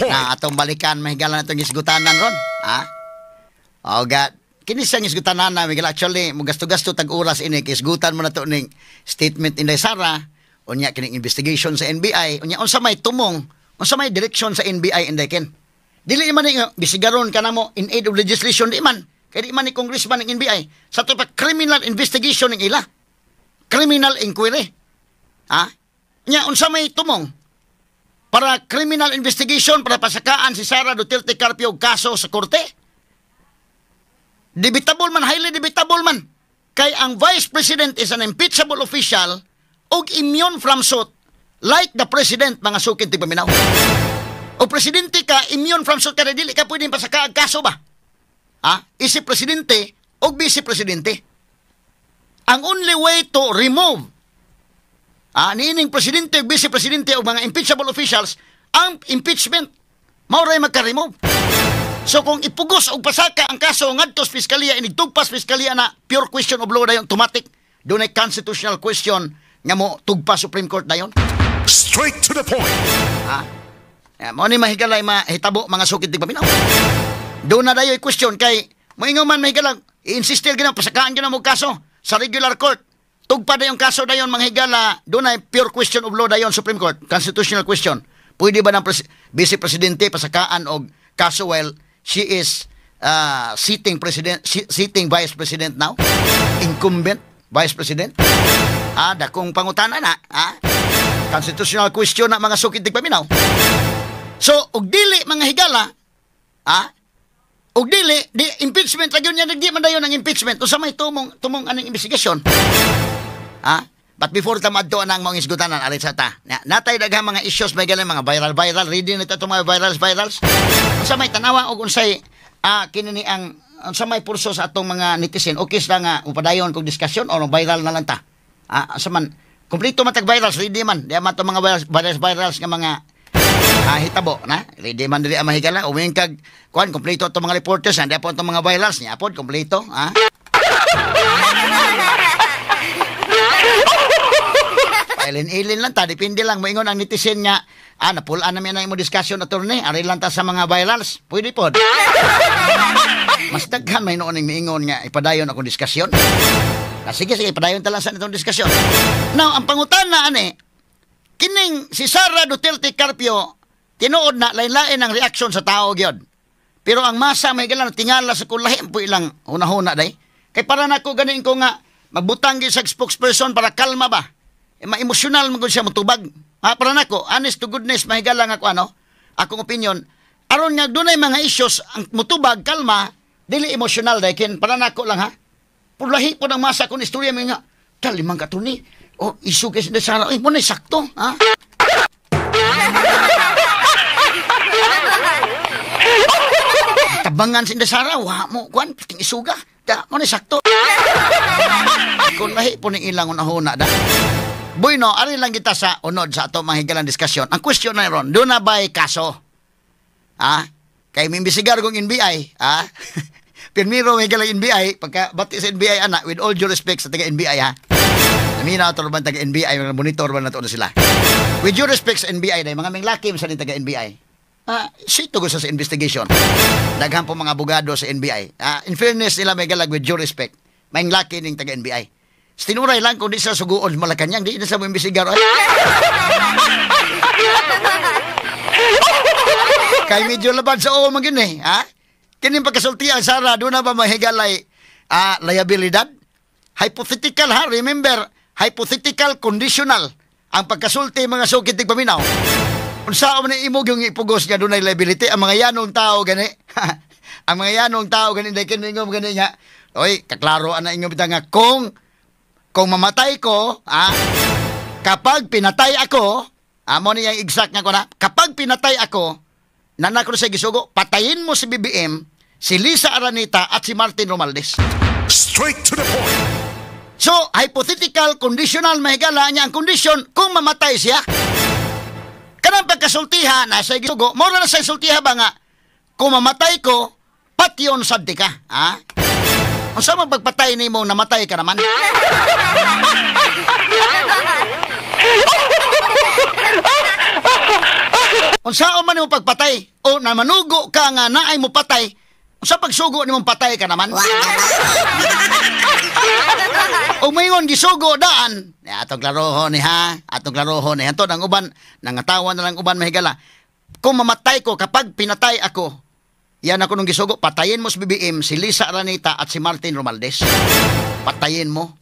na atong balikan mahigala natong isgutanan ron. Ha? O God, kini siyang isgutanan na migala actually mo gasto-gasto tag oras ini kisgutan mo na to ning statement Inday Sara unya kining investigation sa NBI unya unsa may tumong unsa may direction sa NBI Inday Ken. Dili man ni bisigaron kanamo in aid of legislation di man kay di man ni congressman ng NBI sa to pa criminal investigation ng ila. Criminal inquiry. Ha? Nya unsa may tumong para criminal investigation para pasakaan si Sara Duterte Carpio kaso sa korte. Debatable man, highly debatable man. Kay ang Vice President is an impeachable official ug immune from suit like the President, mga sukid ti paminaw. O Presidente ka, immune from suit ka na dili ka pwedeng pasakaag kaso ba? Ha? Isi Presidente o Vice Presidente. Ang only way to remove niining Presidente o Vice Presidente o mga impeachable officials, ang impeachment, mauray magka-remove. So kung ipugos o pasaka ang kaso ngadtos piskalya inigtugpas piskalya na pure question of law dayon automatic dunay constitutional question nga mo tugpa Supreme Court dayon. Straight to the point. Mo ni mahigalay mahitabo mga sukid ti paminaw. Do na dayoy question kay moingon man mahigalang i-insistir gina pasakaan gina mo kaso sa regular court. Tugpa dayon kaso dayon mga higala dunay pure question of law dayon Supreme Court constitutional question. Pwede ba ng Vice Presidente pasakaan og kaso while she is sitting Vice President now? Incumbent Vice President? Dakong pangutana na. Constitutional question na mga sukid tig paminaw. So, og dili mga higala, og dili, di impeachment, lagyon niya, nagdi man dayon ang impeachment. O sa may tumong anong investigasyon. But before tamadto ang mga isgutanan, arit sa ta. Natay daghang mga issues, may galing mga viral. Ready na ito mga virals. Sa may tanawa o unsay kinini ang sa may purso sa atong mga netizen, okay lang nga upadayon kung diskusyon o viral na lang ta. Sa man, kompleto matag virals, ready man. Di man ito mga virals nga mga hitabo na. Ready man dili ang mahigala. Uwing kag, kuhan, kompleto ito mga reporters, hindi po itong mga virals niya po, kompleto. Ilin lang ta, depende lang moingon ang netizen nga napulaan namin na imo discussion attorney, ari lang ta sa mga virals, pwede pod. Mas daghan may noon ning miingon nga ipadayon ako discussion. Sige, ipadayon ta lang sa itong discussion. Now, ang pangutana ani, kining si Sara Duterte Carpio tinuod na lain-lain ang reaksyon sa tao gyud. Pero ang masa may galan tingala sa kulahi po ilang hunahuna day. Kay para nako ganin ko nga magbutang gyud sa spokesperson para kalma ba. Ma-emotional mo siya mutubag. Para nako, honest to goodness, mahigala nga ako akong opinion, aron nga dunay mga issues, ang mutubag, kalma, dili emotional dahil, para nako lang pulahi po ng masa kong istorya mo nga, talimang katuni, isu kasi na sana, muna sakto, tabangan si Indasara, mo, kuhan, piting isuga, muna sakto. Kung lahi po ng ilang unahuna, Bueno, ari lang kita sa unod sa ato mga higalang diskusyon. Ang question na ron, doon na ba'y kaso? Kay mimbisigar kong NBI, Pirmiro may higalang NBI, pagka bati sa NBI, with all due respect sa taga-NBI, Namina ito naman taga-NBI, monitor ba na ito na sila. With due respect sa NBI, mga minglakim sa taga-NBI, sito gusto sa investigation. Daghang po mga abogado sa NBI. In fairness nila may galag with due respect, may laki ng taga-NBI. Tinuray lang kung di sa suguon Malacanang, di na sa mo imbisigar. Kay medyo labad sa oo magin Kining pagkasultian, Sara, doon na ba mahigalay liabilidad? Hypothetical remember, hypothetical conditional ang pagkasulti mga sukit tig paminaw. Kung saan man imog yung ipugos niya doon ay liability, ang mga yanong tao gani, ang mga yanong tao gani, dahil kiningom gani nga, oy, kaklaro na ingom nga, kung mamatay ko, kapag pinatay ako, mo niya yung exact nga ko na, kapag pinatay ako, nanak ko sa gisugo, patayin mo si BBM, si Lisa Araneta at si Martin Romualdez. Straight to the point. So, hypothetical, conditional, mahigala niya ang condition kung mamatay siya. Kanang pagkasultihan na sa gisugo, mora na sa sultiha ba nga, kung mamatay ko, patyon saddi ka. Kung saan magpagpatay ni mo, namatay ka naman. Unsaon man nimo pagpatay o na manugo ka nga naay mo patay, unsa pagsugo nimo patay ka naman? O mayon gisugo daan, atong klarohon ni ha, atong klarohon ni hantud ang uban nangatawan na lang uban mahigala. Kung mamatay ko kapag pinatay ako, yan ako nung gisugo, patayin mo si BBM, si Lisa Araneta at si Martin Romaldes. Patayin mo.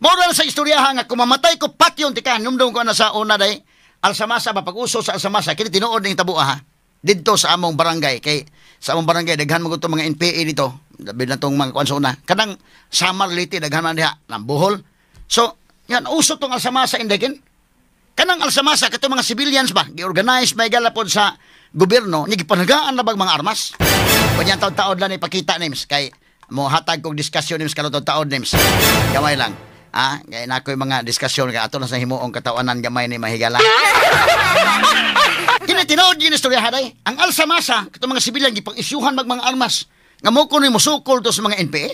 Mora na sa istoryahan nga, kung mamatay ko, patyon, tika, numdum ko na sa una day, Alsamasa, mapag-uso sa Alsamasa, kini tinuod ng tabu ha, dito sa among barangay, kay sa among barangay, daghan mo ito mga NPA dito, labi na itong mga kuwan sa una, kanang Samar Liti, daghan man diha, ng Bohol. So, yan, uso itong Alsamasa, indekin. Kanang Alsamasa, kato mga civilians ba, gi-organize, may galapon sa gobyerno, nagipanagaan na bang mga armas? Kanyang taon-taon lang ipakita names, kay mo hatag kong diskusyon names, kalotong taon names, gamay lang. Kaya na ako yung mga diskusyon ka ato na sa himuong katawanan gamay ni mahigala. Tinitinood yun istorya haday. Ang Alsamasa, kato mga sibilyan, gipang isyuhan mga armas. Nga mo kuno mo sukol to sa mga NPA.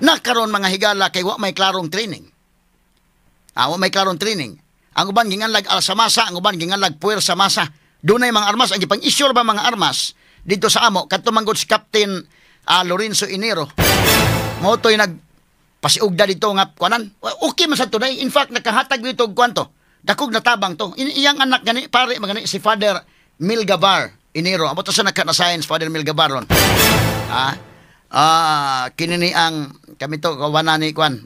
Nakaroon mga higala kay wa may klarong training. Wa may klarong training. Ang uban ginganlag Alsamasa, ang uban ginganlag Puwersa Masa. Doon ay mga armas, ang gipang isyur ba mga armas dito sa amo, kato manggod si Captain Lorenzo Inero. Mo to'y pasiugda dito nga kuanan. Okay man sa tunay. In fact, nakahatag dito kwanto. Dakog natabang to. Iyang anak gani pare magani si Father Milgabar Inero. Amo to sa naka-science Father Milgabar ron. Kinini ang kami to kawanan ni kwan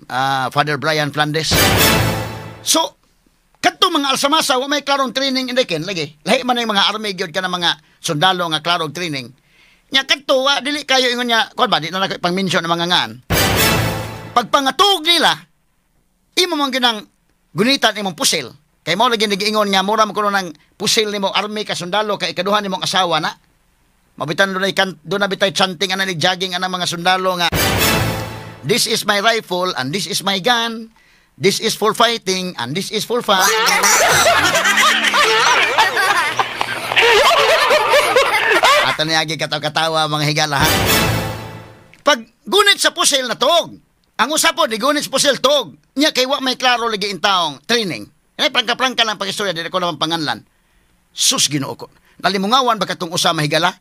Father Brian Flandes. So, kadto mga Alsamasa wa may klarong training indiken lagi. Lahi man ay mga army gyud kana mga sundalo nga klarong training. Nya kadto dili kayo ingon nya kwan ba di na nako pang-mention ng mga ngan. Pagpangatog nila, imo man ginang gunitan imong pusil. Kay mo lagi nag-iingon nga mura mo kuno ng pusil nimo army ka sundalo kay ikaduhan nimong asawa na. Mabitan do na bitay chanting ana ni jogging ana mga sundalo nga. This is my rifle and this is my gun. This is for fighting and this is for fun. Ato niyagi katawa-katawa mga higala ha. Pag gunit sa pusil na tog, ang usapon, di gunit sa pusil tog. Nya kay wa may klaro lagi in taong training. Prangka-prangka lang pag-istorya, di ko naman panganlan. Sus, Ginoo ko. Nalimungawan ba katong usa mahigala?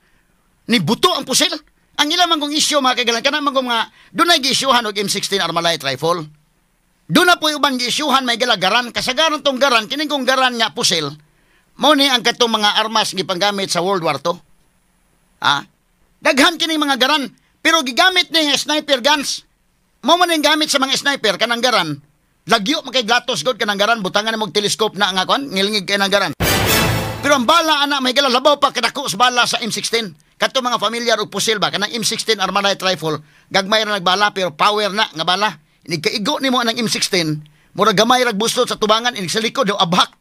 Ni buto ang pusil. Ang ilang manggong isyo mga kagalan, kanang manggong nga, doon ay gi-isyuhan og M16 Armalite rifle. Doon na po yung ubang gi-isyuhan may garan. Kasagaran tong garan, kining kong garan nga pusil, mo ni ang katong mga armas gipanggamit sa World War II. Daghan kining mga garan, pero gigamit ni sniper guns. Mo man yung gamit sa mga sniper kanang garan. Lagyo makay glatos god kanang garan, butangan mo telescope na nga kon, ngilingig kay nang garan. Pero ang bala ana may labaw pa kadako sa bala sa M16. Kadto mga familiar og pusil ba kanang M16 Armalite rifle, gagmay ra nagbala pero power na nga bala. Inig kaigo nimo ang M16, mura gamay ra bustot sa tubangan inig sa likod daw abhak.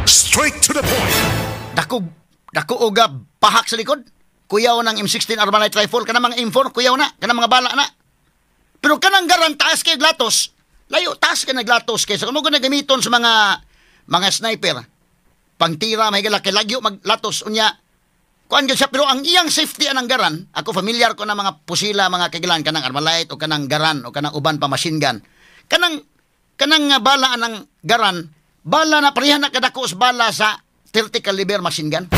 Straight to the point. Dako og pahak sa likod. Kuyaw ng M16 Armalite rifle kanang mga M4 kuyaw na, kanang mga bala na. Pero kanang garan taas kay glatos. Layo taas kay naglatos kay sa kuno gamiton sa mga sniper. Pangtira may galak kay lagyo maglatos unya. Kuan gyud siya pero ang iyang safety anang garan, ako familiar ko na mga pusila mga kagilan kanang Armalite o kanang garan o kanang uban pa machine gun. Kanang bala anang garan, bala na pareha na kadako sa bala sa 30 caliber machine gun.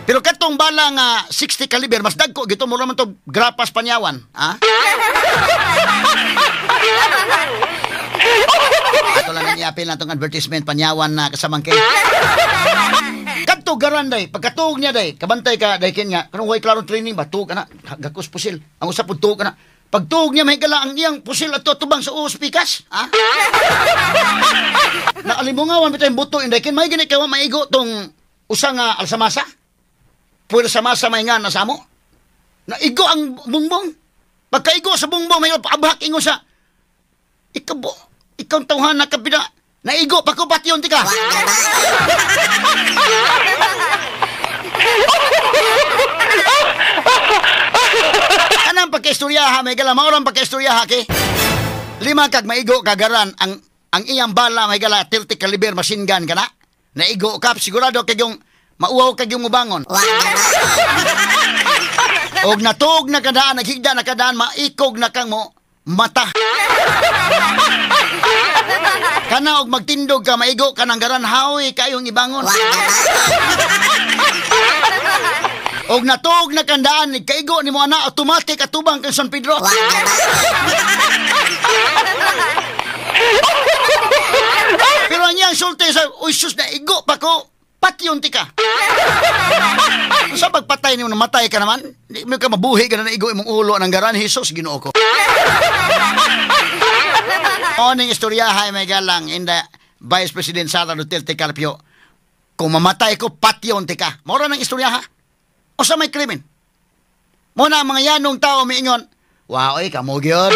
Pero katong bala nga 60 caliber mas dagko gito mo man to grapas panyawan, Ato lang niapil na tong advertisement panyawan na kasamang kay. Kadto garan day, pagkatuog niya day, kabantay ka day ken nga kanang way klarong training ba tuog kana gakos pusil. Ang usap pud tuog kana. Pagtuog niya may gala ang iyang pusil at tubang sa uspikas, Nakalimungawan bitay buto inday ken may gani kay maigo tong usa nga Alsamasa. Puwersa Masa may nga nasa mo. Naigo ang bungbong. Pagkaigo sa bungbong, may paabhak ingo sa. Ikaw tawhan na kapida. Naigo, pagkubatyon ti ka. Anang pagkaistoryaha, may gala, maurang pagkaistoryaha ki. 5 kag maigo kagaran, ang iyang bala may gala 30 caliber machine gun ka na. Naigo kap, sigurado kay yung mauwaw kag yung mubangon. Og natog na kadaan, naghigda na kadaan, maikog na kang mo, mata. Kana og magtindog ka, maigo ka ng garanhawi kayong ibangon. Og natuog na kandaan, kaigo ni mo ana, automatic atubang kang San Pedro. Pero niya sulti sa, uy sus na igo pa ko, patyon ti ka. Sa pagpatay ni mo, namatay ka naman, hindi mo ka mabuhi ka na igo imong ulo ng garan, Jesus, Ginoo ko. Oning istoryahay may galang in the Vice President Sara Duterte Carpio, kung mamatay ko, patyon ti ka. Mora ng istoryaha. O sa may krimen. Muna ang mga yanong tao miingon, wow, kamo gyud.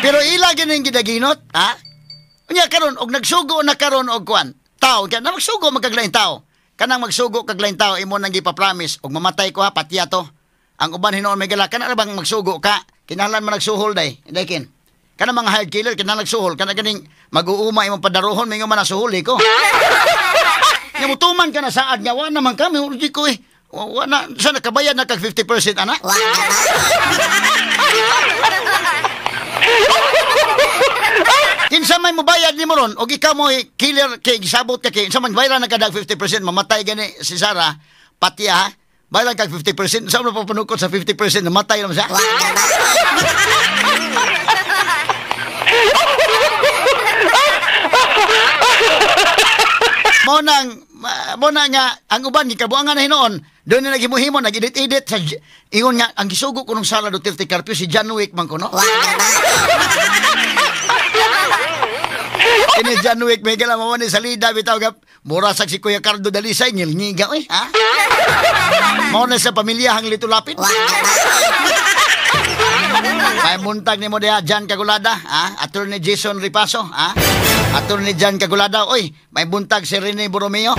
Pero ila gining gidaginot, ha? Unya karon og nagsugo na karon og kwan. Tao, kaya na magsugo magkaglain tao. Kanang magsugo kaglain tao imo nang gipa-promise og mamatay ko ha patya to. Ang uban hinuon may gala kana bang magsugo ka? Kinahanglan man nagsuhol day. Daykin. Kana mga hired killer kinahanglan nagsuhol kana ganing mag-uuma imong padarohon mingo man nasuhuli ko. Nya mutuman ka na saad nga wa naman kami uli ko eh. Wa na sa nakabayad na kag 50% ana. Kinsa may mobayad ni mo ron og ikaw mo killer kay gisabot ka kay sa man bayran na kadag 50% mamatay gani si Sara pati ha bayran kag 50% sa mo papanukot sa 50% namatay naman siya. mo na nga ang uban gikabuangan na hinoon doon na naghimuhimo nag-edit-edit sa ingon nga ang gisugo ko nung Sara Duterte Carpio si John Wick man kuno. Ini John Wick may gala mo ni salida bitaw gap mura sa si Kuya Cardo Dalisay ngilngiga oy ha. Mo na sa pamilyahang litulapit. May muntag ni mo diha Jan Kagulada ha, Attorney Jason Ripaso ha. Attorney Jan Kagulada oy, may buntag si Rene Borromeo.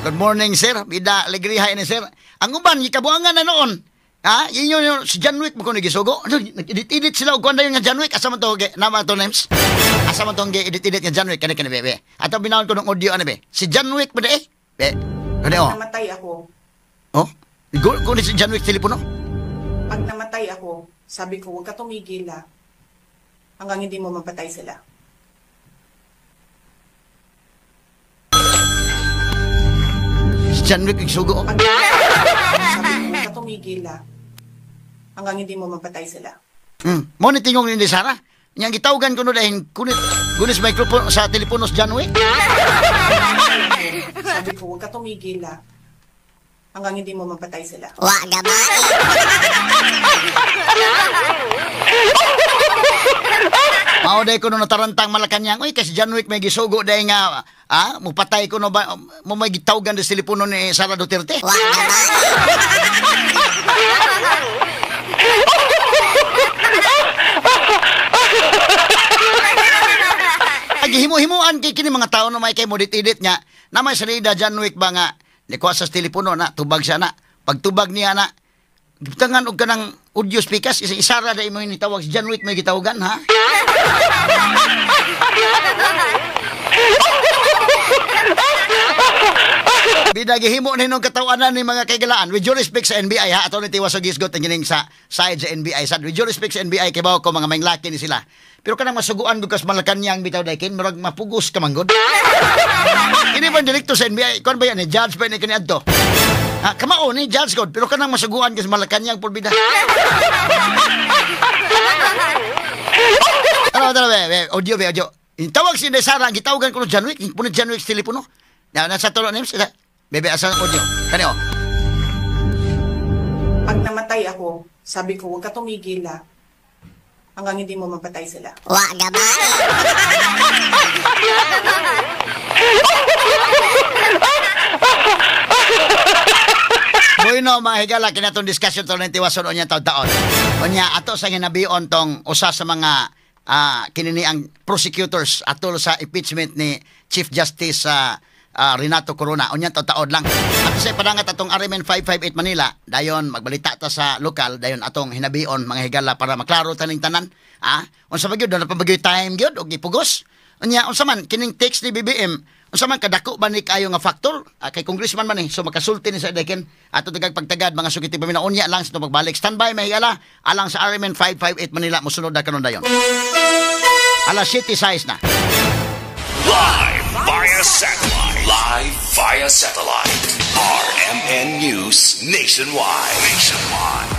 Good morning sir, bida alegriha ini sir. Ang uban gikabuangan na noon. Ha? Yun si John Wick mo kung nagisugo. Edit-edit sila. Kung ano yung John Wick, asa man to, nama to names? Asa man to edit-edit nga John Wick, kani bebe. At ang binawon ko ng audio, ano be? Si John Wick ba de? Be? Ano o? Namatay ako. Oh? Kung si John Wick telepono? Pag namatay ako, sabi ko, huwag ka tumigil hanggang hindi mo mapatay sila. Si John Wick nagsugo? Pag namatay ako, sabi ko, huwag ka tumigil hanggang hindi mo mapatay sila. Mo ni tingong ni Sara? Yang gitawgan ko no dahil gunis microphone sa teleponos John Wick? Sabi ko, huwag ka tumigil hanggang hindi mo mapatay sila. Wag na ba? Mauday ko no natarantang Malacanang. Uy, kasi John Wick may gisugo dahil nga, mupatay ko no ba, mo may gitawgan sa telepono ni Sara Duterte? Wag na ba? Himo-himuan kay kini mga tao na may kay modit-edit nga na may salida John Wick ba nga nikuha sa telepono na tubag siya na pagtubag niya na gitangan og kanang audio speakers isara dai mo ni tawag si John Wick may gitawagan ha. Bida gihimo na hinong katawanan ni mga kaigalaan with due respect sa NBI ha ato ni tiwas og gisgot ang gining sa side sa NBI sad with due respect sa NBI kay bawo ko mga maynglaki ni sila. Pero kanang masuguan ko kas Malacanang bitaw daykin murag mapugos ka manggod. Kini ba direkto sa NBI kon ba yan ni judge pa ni kani adto. Ha kamao ni judge god pero kanang masuguan kas Malacanang por bida. Tara be audio. Tawag si Sara gitawagan ko no John Wick punit John Wick sa telepono. Na nasa tulo names bebe asa audio. Kanio. Pag namatay ako, sabi ko, huwag ka tumigil hanggang hindi mo mapatay sila. Wag na ba? Bueno, mga higala, kinatong discussion to ng tiwason o niya taon-taon. O niya, ato sa ginabion tong usa sa mga kinini ang prosecutors atol sa impeachment ni Chief Justice Renato Corona. O niya taon-taon lang. At sa padangat atong RMN 558 Manila, dayon magbalita ta sa lokal, dayon atong hinabion mga higala para maklaro taning tanan. Unsa ba gyud na pabagyo time gyud og ipugos. Unya unsa man kining text ni BBM Unsa man kadako ba ni kayo nga factor? Kay congressman man so makasulti ni sa Deken ato dagag pagtagad mga sukiti paminaw unya lang sa pagbalik. Standby mahigala alang sa RMN 558 Manila mosunod na kanon dayon. Alas 7 size na. Live via satellite. Live via satellite. RMN News Nationwide. Nationwide.